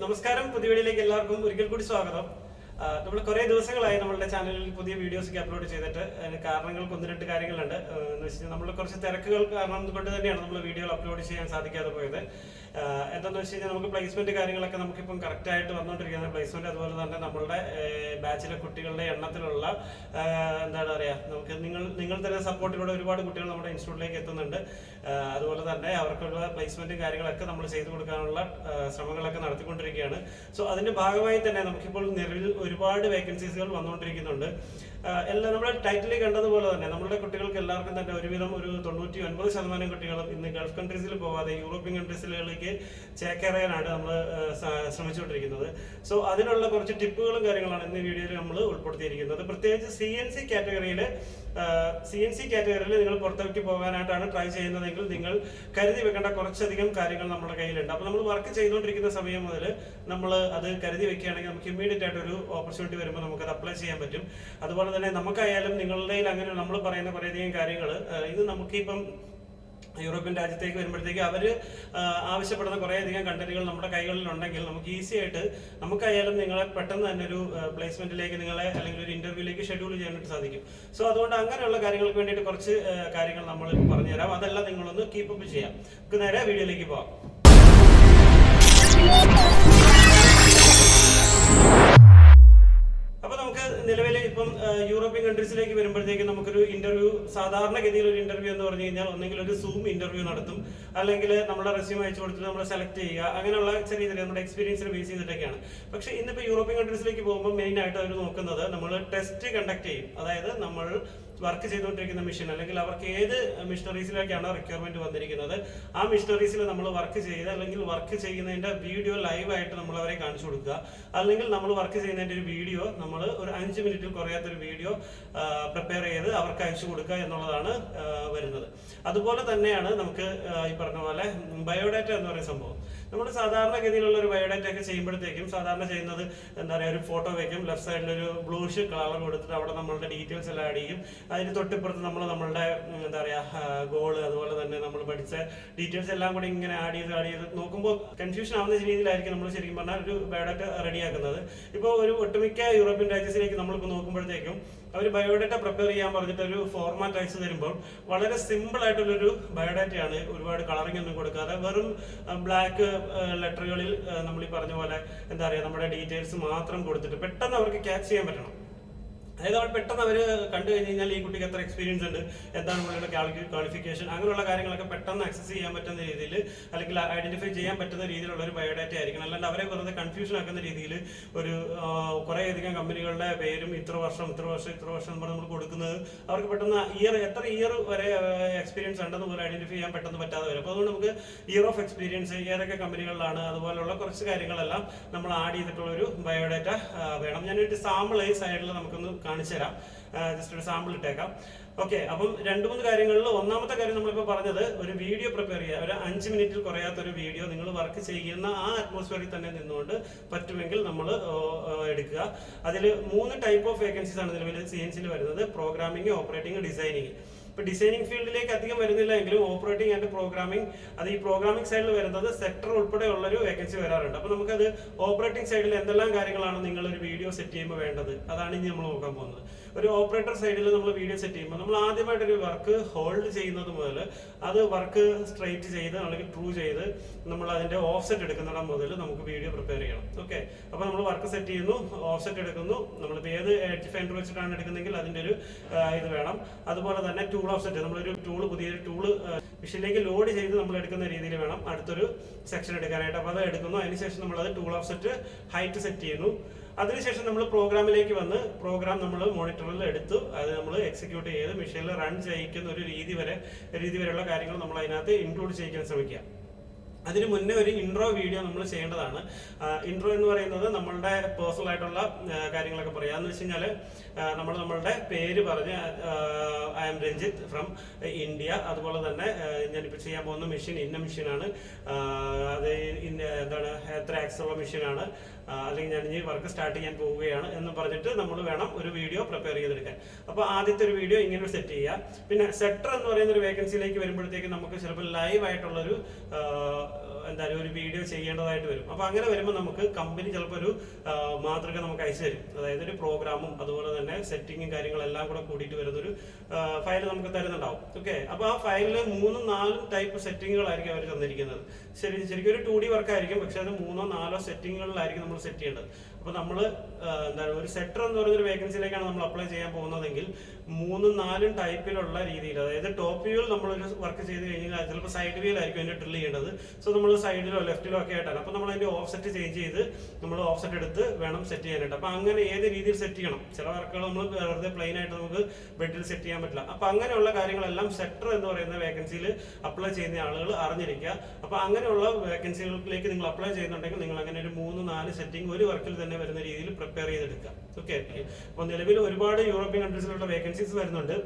നമസ്കാരം. പുതിയ വീഡിയോയിലേക്ക് എല്ലാവർക്കും ഒരിക്കൽ കൂടി സ്വാഗതം. നമ്മൾ കുറേ ദിവസങ്ങളായി നമ്മളുടെ ചാനലിൽ പുതിയ വീഡിയോസൊക്കെ അപ്ലോഡ് ചെയ്തിട്ട്. അതിന് കാരണങ്ങൾക്ക് ഒന്ന് രണ്ട് കാര്യങ്ങളുണ്ട്. എന്ന് വെച്ചാൽ നമ്മൾ കുറച്ച് തിരക്കുകൾ കാരണം കൊണ്ട് തന്നെയാണ് നമ്മൾ വീഡിയോകൾ അപ്ലോഡ് ചെയ്യാൻ സാധിക്കാതെ പോയത്. എന്താണെന്ന് വെച്ച് കഴിഞ്ഞാൽ നമുക്ക് പ്ലേസ്മെന്റ് കാര്യങ്ങളൊക്കെ നമുക്കിപ്പം കറക്റ്റായിട്ട് വന്നുകൊണ്ടിരിക്കുന്നത്. പ്ലേസ്മെന്റ് അതുപോലെ തന്നെ നമ്മളുടെ ബാച്ചിലെ കുട്ടികളുടെ എണ്ണത്തിലുള്ള എന്താണ് പറയുക, നമുക്ക് നിങ്ങൾ തരുന്ന സപ്പോർട്ടിലൂടെ ഒരുപാട് കുട്ടികൾ നമ്മുടെ ഇൻസ്റ്റിറ്റ്യൂട്ടിലേക്ക് എത്തുന്നുണ്ട്. അതുപോലെ തന്നെ അവർക്കുള്ള പ്ലേസ്മെന്റും കാര്യങ്ങളൊക്കെ നമ്മൾ ചെയ്തു കൊടുക്കാനുള്ള ശ്രമങ്ങളൊക്കെ നടത്തിക്കൊണ്ടിരിക്കുകയാണ്. സോ അതിന്റെ ഭാഗമായി തന്നെ നമുക്കിപ്പോൾ നിലവിൽ ഒരുപാട് വേക്കൻസീസുകൾ വന്നുകൊണ്ടിരിക്കുന്നുണ്ട്. എല്ലാം നമ്മുടെ ടൈറ്റിലിൽ കണ്ടതുപോലെ തന്നെ നമ്മുടെ കുട്ടികൾക്ക് എല്ലാവർക്കും തന്നെ ഒരുവിധം ഒരു 99% കുട്ടികളും ഇന്ന് ഗൾഫ് കൺട്രീസിൽ പോകാതെ യൂറോപ്യൻ കൺട്രീസിലേക്ക് ചേക്കേറാനാണ് നമ്മൾ ശ്രമിച്ചുകൊണ്ടിരിക്കുന്നത്. സോ അതിനുള്ള കുറച്ച് ടിപ്പുകളും കാര്യങ്ങളാണ് ഇന്ന് വീഡിയോയിൽ നമ്മൾ ഉൾപ്പെടുത്തിയിരിക്കുന്നത്. പ്രത്യേകിച്ച് CNC കാറ്റഗറിയിൽ നിങ്ങൾ പുറത്തേക്ക് പോകാനായിട്ടാണ് ട്രൈ ചെയ്യുന്നതെങ്കിൽ നിങ്ങൾ കരുതി വെക്കേണ്ട കുറച്ചധികം കാര്യങ്ങൾ നമ്മുടെ കയ്യിലുണ്ട്. അപ്പോൾ നമ്മൾ വർക്ക് ചെയ്തുകൊണ്ടിരിക്കുന്ന സമയം മുതൽ നമ്മൾ അത് കരുതി വെക്കുകയാണെങ്കിൽ നമുക്ക് ഇമ്മീഡിയറ്റ് ആയിട്ട് ഒരു ഓപ്പർച്യൂണിറ്റി വരുമ്പോൾ നമുക്ക് അത് അപ്ലൈ ചെയ്യാൻ പറ്റും. അതുപോലെ തന്നെ നമുക്കായാലും നിങ്ങളുടെ അങ്ങനെ നമ്മൾ പറയുന്ന കുറേയധികം കാര്യങ്ങൾ ഇത് നമുക്കിപ്പം യൂറോപ്യൻ രാജ്യത്തേക്ക് വരുമ്പോഴത്തേക്ക് അവർ ആവശ്യപ്പെടുന്ന കുറേയധികം കണ്ടന്റുകൾ നമ്മുടെ കൈകളിൽ ഉണ്ടെങ്കിൽ നമുക്ക് ഈസി ആയിട്ട് നമുക്കായാലും നിങ്ങളെ പെട്ടെന്ന് തന്നെ ഒരു പ്ലേസ്മെന്റിലേക്ക് നിങ്ങളെ അല്ലെങ്കിൽ ഒരു ഇന്റർവ്യൂയിലേക്ക് ഷെഡ്യൂൾ ചെയ്യാനായിട്ട് സാധിക്കും. സോ അതുകൊണ്ട് അങ്ങനെയുള്ള കാര്യങ്ങൾക്ക് വേണ്ടിയിട്ട് കുറച്ച് കാര്യങ്ങൾ നമ്മൾ പറഞ്ഞുതരാം. അതെല്ലാം നിങ്ങളൊന്ന് കീപ്പപ്പ് ചെയ്യാം. നമുക്ക് നേരെ വീഡിയോയിലേക്ക് പോകാം. അപ്പൊ നമുക്ക് നിലവിൽ ഇപ്പം യൂറോപ്യൻ കൺട്രീസിലേക്ക് വരുമ്പോഴത്തേക്ക് നമുക്കൊരു ഇന്റർവ്യൂ, സാധാരണഗതിയിൽ ഒരു ഇന്റർവ്യൂ എന്ന് പറഞ്ഞു കഴിഞ്ഞാൽ ഒന്നെങ്കിൽ ഒരു സൂം ഇന്റർവ്യൂ നടത്തും, അല്ലെങ്കിൽ നമ്മുടെ റെസ്യൂം അയച്ചു കൊടുത്തിട്ട് നമ്മൾ സെലക്ട് ചെയ്യുക. അങ്ങനെയുള്ള ചെറിയ ചെറിയ നമ്മുടെ എക്സ്പീരിയൻസിനെ ബേസ് ചെയ്തിട്ടൊക്കെയാണ്. പക്ഷേ ഇന്നിപ്പോൾ യൂറോപ്യൻ കൺട്രീസിലേക്ക് പോകുമ്പോൾ മെയിൻ ആയിട്ട് അവർ നോക്കുന്നത് നമ്മൾ ടെസ്റ്റ് കണ്ടക്ട് ചെയ്യും. അതായത് നമ്മൾ വർക്ക് ചെയ്തുകൊണ്ടിരിക്കുന്ന മിഷൻ അല്ലെങ്കിൽ അവർക്ക് ഏത് മിഷനറീസിലേക്കാണോ റിക്വയർമെന്റ് വന്നിരിക്കുന്നത് ആ മിഷനറീസിൽ നമ്മൾ വർക്ക് ചെയ്ത് അല്ലെങ്കിൽ വർക്ക് ചെയ്യുന്നതിന്റെ വീഡിയോ ലൈവായിട്ട് നമ്മൾ അവരെ കാണിച്ചു കൊടുക്കുക. അല്ലെങ്കിൽ നമ്മൾ വർക്ക് ചെയ്യുന്നതിന്റെ ഒരു വീഡിയോ നമ്മൾ ഒരു 5 മിനിറ്റിൽ കുറയാത്തൊരു വീഡിയോ പ്രിപ്പയർ ചെയ്ത് അവർക്ക് അയച്ചു കൊടുക്കുക എന്നുള്ളതാണ് വരുന്നത്. അതുപോലെ തന്നെയാണ് നമുക്ക് ഈ പറഞ്ഞ പോലെ ബയോഡാറ്റ എന്ന് പറയുന്ന സംഭവം. നമ്മൾ സാധാരണഗതിയിലുള്ള ഒരു ബയോഡാറ്റ ഒക്കെ ചെയ്യുമ്പോഴത്തേക്കും സാധാരണ ചെയ്യുന്നത് എന്താ പറയുക, ഒരു ഫോട്ടോ വയ്ക്കും, ലെഫ്റ്റ് സൈഡിൽ ഒരു ബ്ലൂഷ് കളർ കൊടുത്തിട്ട് അവിടെ നമ്മളുടെ ഡീറ്റെയിൽസ് എല്ലാം ആഡ് ചെയ്യും. അതിന് തൊട്ടിപ്പുറത്ത് നമ്മളുടെ എന്താ പറയുക ഗോള്, അതുപോലെ തന്നെ നമ്മൾ പഠിച്ച ഡീറ്റെയിൽസ് എല്ലാം കൂടി ഇങ്ങനെ ആഡ് ചെയ്ത് നോക്കുമ്പോൾ കൺഫ്യൂഷൻ ആവുന്ന രീതിയിലായിരിക്കും നമ്മൾ ശരിക്കും പറഞ്ഞാൽ ഒരു ബയോഡാറ്റ റെഡിയാക്കുന്നത്. ഇപ്പോൾ ഒരു ഒട്ടുമിക്ക യൂറോപ്യൻ രാജ്യത്തിലേക്ക് നമ്മളിപ്പോൾ നോക്കുമ്പോഴത്തേക്കും അവർ ബയോഡാറ്റ പ്രിപ്പയർ ചെയ്യാൻ പറഞ്ഞിട്ട് ഒരു ഫോർമാറ്റ് അയച്ചു തരുമ്പോൾ വളരെ സിമ്പിൾ ആയിട്ടുള്ളൊരു ബയോഡാറ്റയാണ്. ഒരുപാട് കളറിംഗ് ഒന്നും കൊടുക്കാതെ വെറും ബ്ലാക്ക് ലെറ്ററുകളിൽ നമ്മൾ ഈ പറഞ്ഞ പോലെ എന്താ പറയുക നമ്മുടെ ഡീറ്റെയിൽസ് മാത്രം കൊടുത്തിട്ട് പെട്ടെന്ന് അവർക്ക് ക്യാച്ച് ചെയ്യാൻ പറ്റണം. അതായത് അവർ പെട്ടെന്ന് അവർ കണ്ടു കഴിഞ്ഞ് കഴിഞ്ഞാൽ ഈ കുട്ടിക്ക് എത്ര എക്സ്പീരിയൻസ് ഉണ്ട്, എന്താണ് പുള്ളിയുടെ ക്വാളിഫിക്കേഷൻ, അങ്ങനെയുള്ള കാര്യങ്ങളൊക്കെ പെട്ടെന്ന് ആക്സസ് ചെയ്യാൻ പറ്റുന്ന രീതിയിൽ അല്ലെങ്കിൽ ഐഡന്റിഫൈ ചെയ്യാൻ പറ്റുന്ന രീതിയിലുള്ള ഒരു ബയോഡാറ്റ ആയിരിക്കണം. അല്ലാണ്ട് അവരെ വെറുതെ കൺഫ്യൂഷൻ ആക്കുന്ന രീതിയിൽ ഒരു കുറേയധികം കമ്പനികളുടെ പേരും ഇത്ര വർഷം എന്ന് പറഞ്ഞ് നമ്മൾ കൊടുക്കുന്നത് അവർക്ക് പെട്ടെന്ന് എത്ര ഇയർ വരെ എക്സ്പീരിയൻസ് ഉണ്ടെന്ന് പോലും ഐഡന്റിഫൈ ചെയ്യാൻ പെട്ടെന്ന് പറ്റാതെ വരും. അപ്പോൾ അതുകൊണ്ട് നമുക്ക് ഇയർ ഓഫ് എക്സ്പീരിയൻസ് ഏതൊക്കെ കമ്പനികളിലാണ് അതുപോലുള്ള കുറച്ച് കാര്യങ്ങളെല്ലാം നമ്മൾ ആഡ് ചെയ്തിട്ടുള്ള ഒരു ബയോഡാറ്റ വേണം. ഞാനൊരു സാമ്പിൾ ഈ സൈഡിൽ നമുക്കൊന്ന് കാണിച്ചു തരാം. ജസ്റ്റ് ഒരു സാമ്പിൾ ഇട്ടേക്കാം. ഓക്കെ, അപ്പം 2-3 കാര്യങ്ങളിൽ ഒന്നാമത്തെ കാര്യം നമ്മളിപ്പോൾ പറഞ്ഞത് ഒരു വീഡിയോ പ്രിപ്പയർ ചെയ്യുക. ഒരു 5 മിനിറ്റിൽ കുറയാത്തൊരു വീഡിയോ നിങ്ങൾ വർക്ക് ചെയ്യുന്ന ആ അറ്റ്മോസ്ഫിയറിൽ തന്നെ നിന്നുകൊണ്ട് പറ്റുമെങ്കിൽ നമ്മൾ എടുക്കുക. അതിൽ 3 ടൈപ്പ് ഓഫ് വേക്കൻസീസ് ആണ് നിലവിൽ CNCയിൽ വരുന്നത്: പ്രോഗ്രാമിംഗ്, ഓപ്പറേറ്റിംഗ്, ഡിസൈനിങ്. ഇപ്പൊ ഡിസൈനിങ് ഫീൽഡിലേക്ക് അധികം വരുന്നില്ല എങ്കിലും ഓപ്പറേറ്റിംഗ് ആൻഡ് പ്രോഗ്രാമിംഗ്, അത് ഈ പ്രോഗ്രാമിംഗ് സൈഡിൽ വരുന്നത് സെക്ടർ ഉൾപ്പെടെയുള്ള ഒരു വേക്കൻസി വരാറുണ്ട്. അപ്പൊ നമുക്കത് ഓപ്പറേറ്റിംഗ് സൈഡിൽ എന്തെല്ലാം കാര്യങ്ങളാണ് നിങ്ങൾ ഒരു വീഡിയോ സെറ്റ് ചെയ്യുമ്പോൾ വേണ്ടത്, അതാണ് ഇനി നമ്മൾ നോക്കാൻ പോകുന്നത്. ഒരു ഓപ്പറേറ്റർ സൈഡിൽ നമ്മൾ വീഡിയോ സെറ്റ് ചെയ്യുമ്പോൾ നമ്മൾ ആദ്യമായിട്ടൊരു വർക്ക് ഹോൾഡ് ചെയ്യുന്നത് മുതൽ അത് വർക്ക് സ്ട്രൈറ്റ് ചെയ്ത് അല്ലെങ്കിൽ ട്രൂ ചെയ്ത് നമ്മൾ അതിന്റെ ഓഫ്സെറ്റ് എടുക്കുന്നിടം മുതൽ നമുക്ക് വീഡിയോ പ്രിപ്പയർ ചെയ്യണം. ഓക്കെ, അപ്പൊ നമ്മൾ വർക്ക് സെറ്റ് ചെയ്യുന്നു, ഓഫ്സെറ്റ് എടുക്കുന്നു. നമ്മളിപ്പോൾ ഏത് എഡ്ജ് ഫൈൻഡർ വെച്ചിട്ടാണ് എടുക്കുന്നതെങ്കിൽ അതിന്റെ ഒരു ഇത് വേണം. അതുപോലെ തന്നെ ടൂൾ ഓഫ്സെറ്റ്, നമ്മളൊരു പുതിയൊരു ടൂള് മെഷീനിലേക്ക് ലോഡ് ചെയ്ത് നമ്മൾ എടുക്കുന്ന രീതിയിൽ വേണം അടുത്തൊരു സെക്ഷൻ എടുക്കാനായിട്ട്. അപ്പോൾ അത് എടുക്കുന്നു. അതിനുശേഷം നമ്മളത് ടൂൾ ഓഫ്സെറ്റ് ഹൈറ്റ് സെറ്റ് ചെയ്യുന്നു. അതിനുശേഷം നമ്മൾ പ്രോഗ്രാമിലേക്ക് വന്ന് പ്രോഗ്രാം നമ്മൾ മോണിറ്ററിൽ എടുത്തു അത് നമ്മൾ എക്സിക്യൂട്ട് ചെയ്ത് മെഷീനിൽ റൺ ചെയ്യിക്കുന്ന ഒരു രീതി വരെയുള്ള കാര്യങ്ങൾ നമ്മൾ അതിനകത്ത് ഇൻക്ലൂഡ് ചെയ്യിക്കാൻ ശ്രമിക്കുക. അതിന് മുന്നേ ഒരു ഇൻട്രോ വീഡിയോ നമ്മൾ ചെയ്യേണ്ടതാണ്. ഇൻട്രോ എന്ന് പറയുന്നത് നമ്മളുടെ പേഴ്സണൽ ആയിട്ടുള്ള കാര്യങ്ങളൊക്കെ പറയാന്ന് വെച്ച് കഴിഞ്ഞാൽ നമ്മളുടെ പേര് പറഞ്ഞ് I M Ranjith from India, അതുപോലെ തന്നെ ഞാനിപ്പോൾ ചെയ്യാൻ പോകുന്ന മെഷീൻ ഇന്ന മെഷീനാണ്, അത് എന്താണ് എത്ര ആക്സസ് ഉള്ള മെഷീനാണ്, അല്ലെങ്കിൽ ഞാൻ ഇനി വർക്ക് സ്റ്റാർട്ട് ചെയ്യാൻ പോവുകയാണ് എന്ന് പറഞ്ഞിട്ട് നമ്മൾ വേണം ഒരു വീഡിയോ പ്രിപ്പയർ ചെയ്തെടുക്കാൻ. അപ്പോൾ ആദ്യത്തെ ഒരു വീഡിയോ ഇങ്ങനെ സെറ്റ് ചെയ്യുക. പിന്നെ സെക്ടർ എന്ന് പറയുന്ന ഒരു വേക്കൻസിയിലേക്ക് വരുമ്പോഴത്തേക്ക് നമുക്ക് ചിലപ്പോൾ ലൈവ് ആയിട്ടുള്ളൊരു എന്തായാലും ഒരു വീഡിയോ ചെയ്യേണ്ടതായിട്ട് വരും. അപ്പോൾ അങ്ങനെ വരുമ്പോൾ നമുക്ക് കമ്പനി ചിലപ്പോൾ ഒരു മാതൃക നമുക്ക് അയച്ചു തരും. അതായത് ഒരു പ്രോഗ്രാമും അതുപോലെ തന്നെ സെറ്റിങ്ങും കാര്യങ്ങളെല്ലാം കൂടെ കൂടിയിട്ട് വരുന്നൊരു ഫയൽ നമുക്ക് തരുന്നുണ്ടാവും. ഓക്കെ, അപ്പോൾ ആ ഫയലിൽ 3-4 ടൈപ്പ് സെറ്റിങ്ങുകളായിരിക്കും അവർ തന്നിരിക്കുന്നത്. ശരിക്കും ഒരു 2D വർക്കായിരിക്കും, പക്ഷെ അത് 3-4 സെറ്റിങ്ങുകളിലായിരിക്കും നമ്മൾ സെറ്റ് ചെയ്യേണ്ടത്. അപ്പോൾ നമ്മൾ എന്താണ് ഒരു സെറ്റർ എന്ന് പറയുന്നൊരു വേക്കൻസിയിലേക്കാണ് നമ്മൾ അപ്ലൈ ചെയ്യാൻ പോകുന്നതെങ്കിൽ 3-4 ടൈപ്പിലുള്ള രീതിയിൽ, അതായത് ടോപ്പ് വ്യൂവിൽ നമ്മളൊരു വർക്ക് ചെയ്ത് കഴിഞ്ഞാൽ ചിലപ്പോൾ സൈഡ് വ്യൂയിലായിരിക്കും അതിൻ്റെ ഡ്രിൽ ചെയ്യേണ്ടത്. സോ നമ്മൾ സൈഡിലോ ലെഫ്റ്റിലോ ഒക്കെ ആയിട്ടാണ്. അപ്പോൾ നമ്മൾ അതിൻ്റെ ഓഫ്സെറ്റ് ചേഞ്ച് ചെയ്ത് നമ്മൾ ഓഫ്സെറ്റ് എടുത്ത് വേണം സെറ്റ് ചെയ്യാനായിട്ട്. അപ്പോൾ അങ്ങനെ ഏത് രീതിയിൽ സെറ്റ് ചെയ്യണം, ചില വർക്കുകൾ നമ്മൾ വെറുതെ പ്ലെയിൻ ആയിട്ട് നമുക്ക് ബെഡിൽ സെറ്റ് ചെയ്യാൻ പറ്റില്ല. അപ്പോൾ അങ്ങനെയുള്ള കാര്യങ്ങളെല്ലാം സെറ്റർ എന്ന് പറയുന്ന വേക്കൻസിയിൽ അപ്ലൈ ചെയ്യുന്ന ആളുകൾ അറിഞ്ഞിരിക്കുക. അപ്പോൾ അങ്ങനെയുള്ള വേക്കൻസികളിലേക്ക് നിങ്ങൾ അപ്ലൈ ചെയ്യുന്നുണ്ടെങ്കിൽ നിങ്ങൾ അങ്ങനെ ഒരു 3-4 സെറ്റിംഗ് ഒരു വർക്കിൽ തന്നെ വരുന്ന രീതിയിൽ പ്രിപ്പയർ ചെയ്തെടുക്കുക. ഓക്കെ, അപ്പോൾ നിലവിൽ ഒരുപാട് യൂറോപ്യൻ കൺട്രീസിലുള്ള വേക്കൻസീസ് വരുന്നുണ്ട്.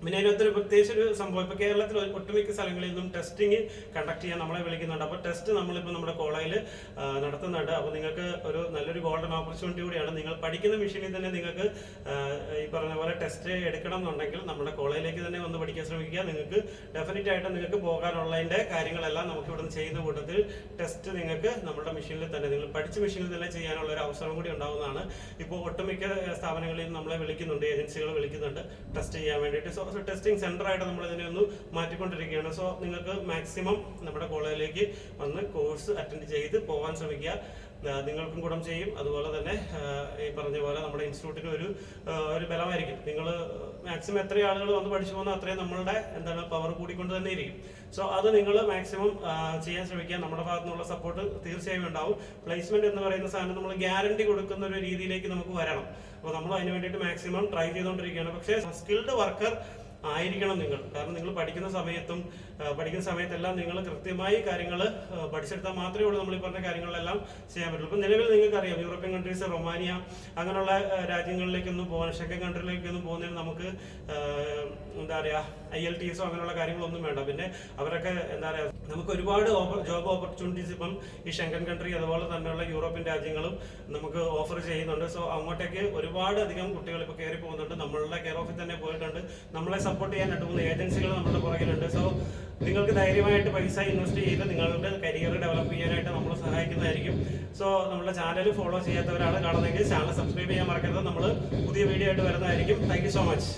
പിന്നെ അതിനകത്തൊരു പ്രത്യേകിച്ച് ഒരു സംഭവം, ഇപ്പോൾ കേരളത്തിൽ ഒട്ടുമിക്ക സ്ഥലങ്ങളിൽ നിന്നും ടെസ്റ്റിംഗ് കണ്ടക്ട് ചെയ്യാൻ നമ്മളെ വിളിക്കുന്നുണ്ട്. അപ്പോൾ ടെസ്റ്റ് നമ്മളിപ്പോൾ നമ്മുടെ കോളേജിൽ നടത്തുന്നുണ്ട്. അപ്പോൾ നിങ്ങൾക്ക് ഒരു നല്ലൊരു ഗോൾഡൻ ഓപ്പർച്യൂണിറ്റി കൂടിയാണ്. നിങ്ങൾ പഠിക്കുന്ന മെഷീനിൽ തന്നെ നിങ്ങൾക്ക് ഈ പറഞ്ഞ പോലെ ടെസ്റ്റ് എടുക്കണം എന്നുണ്ടെങ്കിൽ നമ്മുടെ കോളേജിലേക്ക് തന്നെ വന്ന് പഠിക്കാൻ ശ്രമിക്കുക. നിങ്ങൾക്ക് ഡെഫിനറ്റ് ആയിട്ട് നിങ്ങൾക്ക് പോകാനുള്ളതിൻ്റെ കാര്യങ്ങളെല്ലാം നമുക്ക് ഇവിടെ നിന്ന് ചെയ്യുന്ന കൂട്ടത്തിൽ ടെസ്റ്റ് നിങ്ങൾക്ക് നമ്മുടെ മെഷീനിൽ തന്നെ, നിങ്ങൾ പഠിച്ച മെഷീനിൽ തന്നെ ചെയ്യാനുള്ള ഒരു അവസരം കൂടി ഉണ്ടാകുന്നതാണ്. ഇപ്പോൾ ഒട്ടുമിക്ക സ്ഥാപനങ്ങളിൽ നമ്മളെ വിളിക്കുന്നുണ്ട്, ഏജൻസികൾ വിളിക്കുന്നുണ്ട് ടെസ്റ്റ് ചെയ്യാൻ വേണ്ടിയിട്ട്. സോ ടെസ്റ്റിംഗ് സെന്റർ ആയിട്ട് നമ്മൾ ഇതിനെ ഒന്ന് മാറ്റിക്കൊണ്ടിരിക്കുകയാണ്. സോ നിങ്ങൾക്ക് മാക്സിമം നമ്മുടെ കോളേജിലേക്ക് വന്ന് കോഴ്സ് അറ്റൻഡ് ചെയ്ത് പോകാൻ ശ്രമിക്കുക. നിങ്ങൾക്കും ഗുണം ചെയ്യും. അതുപോലെ തന്നെ ഈ പറഞ്ഞ പോലെ നമ്മുടെ ഇൻസ്റ്റിറ്റ്യൂട്ടിന് ഒരു ബലമായിരിക്കും. നിങ്ങൾ മാക്സിമം എത്ര ആളുകൾ വന്ന് പഠിച്ചു പോകുന്ന അത്രയും നമ്മളുടെ എന്താണ് പവർ കൂടിക്കൊണ്ട് തന്നെ ഇരിക്കും. സോ അത് നിങ്ങൾ മാക്സിമം ചെയ്യാൻ ശ്രമിക്കുക. നമ്മുടെ ഭാഗത്തു നിന്നുള്ള സപ്പോർട്ട് തീർച്ചയായും ഉണ്ടാവും. പ്ലേസ്മെന്റ് എന്ന് പറയുന്ന സാധനം നമ്മൾ ഗ്യാരണ്ടി കൊടുക്കുന്ന ഒരു രീതിയിലേക്ക് നമുക്ക് വരണം. അപ്പോൾ നമ്മൾ അതിന് വേണ്ടിയിട്ട് മാക്സിമം ട്രൈ ചെയ്തുകൊണ്ടിരിക്കുകയാണ്. പക്ഷേ സ്കിൽഡ് വർക്കർ ആയിരിക്കണം നിങ്ങൾ. കാരണം നിങ്ങൾ പഠിക്കുന്ന സമയത്തെല്ലാം നിങ്ങൾ കൃത്യമായി കാര്യങ്ങൾ പഠിച്ചെടുത്താൽ മാത്രമേ ഉള്ളൂ നമ്മൾ ഈ പറഞ്ഞ കാര്യങ്ങളെല്ലാം ചെയ്യാൻ പറ്റുള്ളൂ. ഇപ്പം നിലവിൽ നിങ്ങൾക്കറിയാം യൂറോപ്യൻ കൺട്രീസ്, റൊമാനിയ അങ്ങനെയുള്ള രാജ്യങ്ങളിലേക്കൊന്നും പോകാൻ, ഷെങ്കൻ കൺട്രിയിലേക്കൊന്നും പോകുന്നതിന് നമുക്ക് എന്താ പറയുക IELTS അങ്ങനെയുള്ള കാര്യങ്ങളൊന്നും വേണ്ട. പിന്നെ അവരൊക്കെ എന്താ പറയുക, നമുക്ക് ഒരുപാട് ജോബ് ഓപ്പർച്യൂണിറ്റീസ് ഇപ്പം ഈ ഷെങ്കൻ കൺട്രി അതുപോലെ തന്നെയുള്ള യൂറോപ്യൻ രാജ്യങ്ങളും നമുക്ക് ഓഫർ ചെയ്യുന്നുണ്ട്. സോ അങ്ങോട്ടേക്ക് ഒരുപാട് അധികം കുട്ടികൾ ഇപ്പോൾ കയറി പോകുന്നുണ്ട്. നമ്മളുടെ കെയർ ഓഫിൽ തന്നെ പോയിട്ടുണ്ട്. നമ്മളെ സപ്പോർട്ട് ചെയ്യാൻ 2-3 ഏജൻസികൾ നമ്മുടെ പുറകിലുണ്ട്. സോ നിങ്ങൾക്ക് ധൈര്യമായിട്ട് പൈസ ഇൻവെസ്റ്റ് ചെയ്ത് നിങ്ങളുടെ കരിയർ ഡെവലപ്പ് ചെയ്യാനായിട്ട് നമ്മൾ സഹായിക്കുന്നതായിരിക്കും. സോ നമ്മുടെ ചാനൽ ഫോളോ ചെയ്യാത്തവരാണ് കാണുന്നതെങ്കിൽ ചാനൽ സബ്സ്ക്രൈബ് ചെയ്യാൻ മറക്കരുത്. നമ്മൾ പുതിയ വീഡിയോ ആയിട്ട് വരുന്നതായിരിക്കും. Thank you so much.